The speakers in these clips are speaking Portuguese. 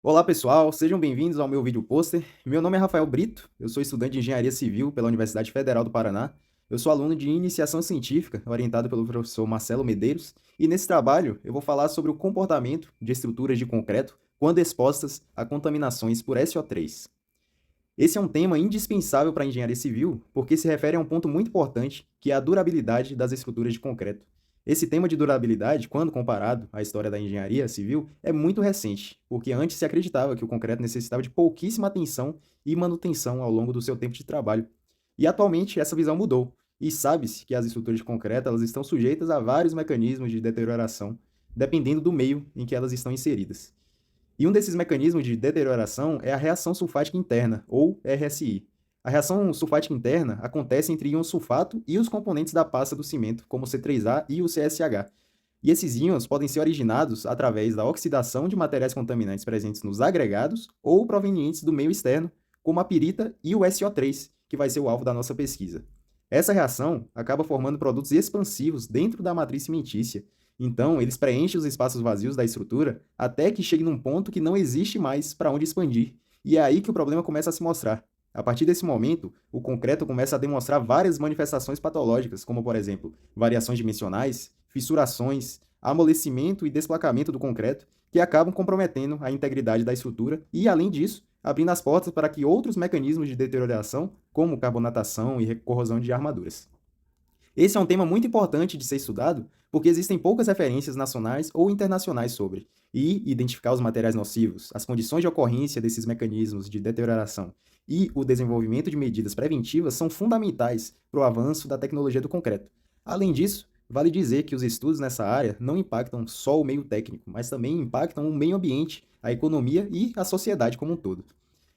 Olá pessoal, sejam bem-vindos ao meu vídeo pôster. Meu nome é Rafael Brito, eu sou estudante de Engenharia Civil pela Universidade Federal do Paraná. Eu sou aluno de Iniciação Científica, orientado pelo professor Marcelo Medeiros, e nesse trabalho eu vou falar sobre o comportamento de estruturas de concreto quando expostas a contaminações por SO3. Esse é um tema indispensável para a engenharia civil, porque se refere a um ponto muito importante, que é a durabilidade das estruturas de concreto. Esse tema de durabilidade, quando comparado à história da engenharia civil, é muito recente, porque antes se acreditava que o concreto necessitava de pouquíssima atenção e manutenção ao longo do seu tempo de trabalho. E atualmente essa visão mudou, e sabe-se que as estruturas de concreto elas estão sujeitas a vários mecanismos de deterioração, dependendo do meio em que elas estão inseridas. E um desses mecanismos de deterioração é a reação sulfática interna, ou RSI. A reação sulfática interna acontece entre íons sulfato e os componentes da pasta do cimento, como o C3A e o CSH. E esses íons podem ser originados através da oxidação de materiais contaminantes presentes nos agregados ou provenientes do meio externo, como a pirita e o SO3, que vai ser o alvo da nossa pesquisa. Essa reação acaba formando produtos expansivos dentro da matriz cimentícia. Então, eles preenchem os espaços vazios da estrutura até que chegue num ponto que não existe mais para onde expandir. E é aí que o problema começa a se mostrar. A partir desse momento, o concreto começa a demonstrar várias manifestações patológicas, como, por exemplo, variações dimensionais, fissurações, amolecimento e desplacamento do concreto, que acabam comprometendo a integridade da estrutura e, além disso, abrindo as portas para que outros mecanismos de deterioração, como carbonatação e corrosão de armaduras. Esse é um tema muito importante de ser estudado, porque existem poucas referências nacionais ou internacionais sobre, e identificar os materiais nocivos, as condições de ocorrência desses mecanismos de deterioração e o desenvolvimento de medidas preventivas são fundamentais para o avanço da tecnologia do concreto. Além disso, vale dizer que os estudos nessa área não impactam só o meio técnico, mas também impactam o meio ambiente, a economia e a sociedade como um todo.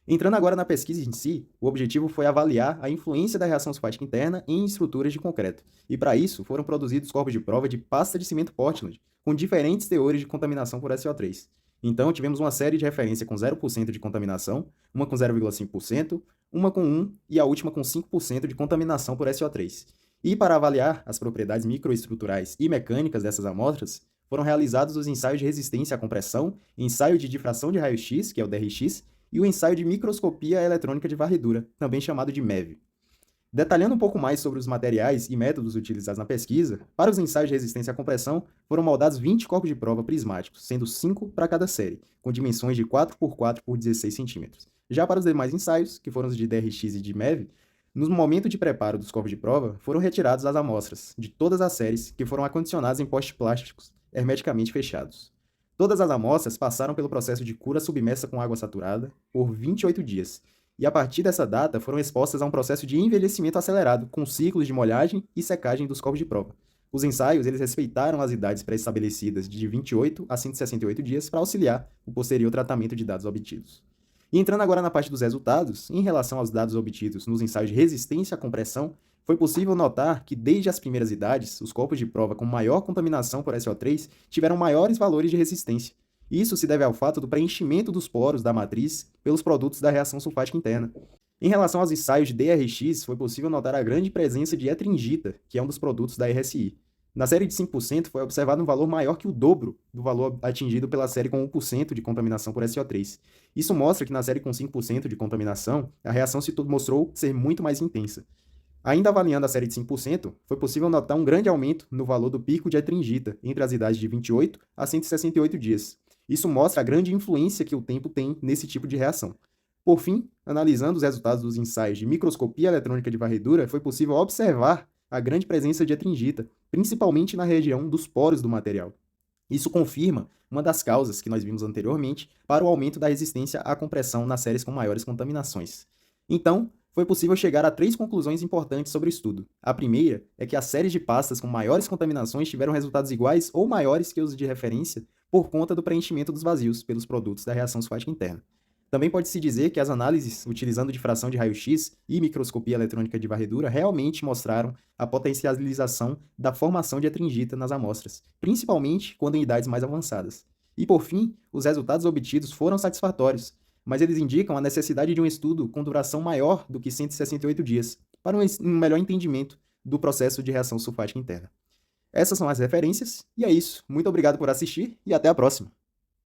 Entrando agora na pesquisa em si, o objetivo foi avaliar a influência da reação sulfática interna em estruturas de concreto, e para isso foram produzidos corpos de prova de pasta de cimento Portland, com diferentes teores de contaminação por SO3. Então, tivemos uma série de referência com 0% de contaminação, uma com 0,5%, uma com 1% e a última com 5% de contaminação por SO3. E para avaliar as propriedades microestruturais e mecânicas dessas amostras, foram realizados os ensaios de resistência à compressão, ensaio de difração de raio-x, que é o DRX, e o ensaio de microscopia eletrônica de varredura, também chamado de MEV. Detalhando um pouco mais sobre os materiais e métodos utilizados na pesquisa, para os ensaios de resistência à compressão, foram moldados 20 corpos de prova prismáticos, sendo 5 para cada série, com dimensões de 4 por 4 por 16 centímetros. Já para os demais ensaios, que foram os de DRX e de MEV, no momento de preparo dos corpos de prova, foram retiradas as amostras de todas as séries que foram acondicionadas em postes plásticos hermeticamente fechados. Todas as amostras passaram pelo processo de cura submersa com água saturada por 28 dias, e a partir dessa data foram expostas a um processo de envelhecimento acelerado, com ciclos de molhagem e secagem dos corpos de prova. Os ensaios eles respeitaram as idades pré-estabelecidas de 28 a 168 dias para auxiliar o posterior tratamento de dados obtidos. E entrando agora na parte dos resultados, em relação aos dados obtidos nos ensaios de resistência à compressão, foi possível notar que, desde as primeiras idades, os corpos de prova com maior contaminação por SO3 tiveram maiores valores de resistência. Isso se deve ao fato do preenchimento dos poros da matriz pelos produtos da reação sulfática interna. Em relação aos ensaios de DRX, foi possível notar a grande presença de etringita, que é um dos produtos da RSI. Na série de 5% foi observado um valor maior que o dobro do valor atingido pela série com 1% de contaminação por SO3. Isso mostra que na série com 5% de contaminação, a reação se mostrou ser muito mais intensa. Ainda avaliando a série de 5%, foi possível notar um grande aumento no valor do pico de etringita entre as idades de 28 a 168 dias. Isso mostra a grande influência que o tempo tem nesse tipo de reação. Por fim, analisando os resultados dos ensaios de microscopia eletrônica de varredura, foi possível observar a grande presença de etringita, principalmente na região dos poros do material. Isso confirma uma das causas que nós vimos anteriormente para o aumento da resistência à compressão nas séries com maiores contaminações. Então, foi possível chegar a 3 conclusões importantes sobre o estudo. A primeira é que as séries de pastas com maiores contaminações tiveram resultados iguais ou maiores que os de referência por conta do preenchimento dos vazios pelos produtos da reação sulfática interna. Também pode-se dizer que as análises utilizando difração de raio-x e microscopia eletrônica de varredura realmente mostraram a potencialização da formação de etringita nas amostras, principalmente quando em idades mais avançadas. E por fim, os resultados obtidos foram satisfatórios, mas eles indicam a necessidade de um estudo com duração maior do que 168 dias, para um melhor entendimento do processo de reação sulfática interna. Essas são as referências, e é isso. Muito obrigado por assistir e até a próxima!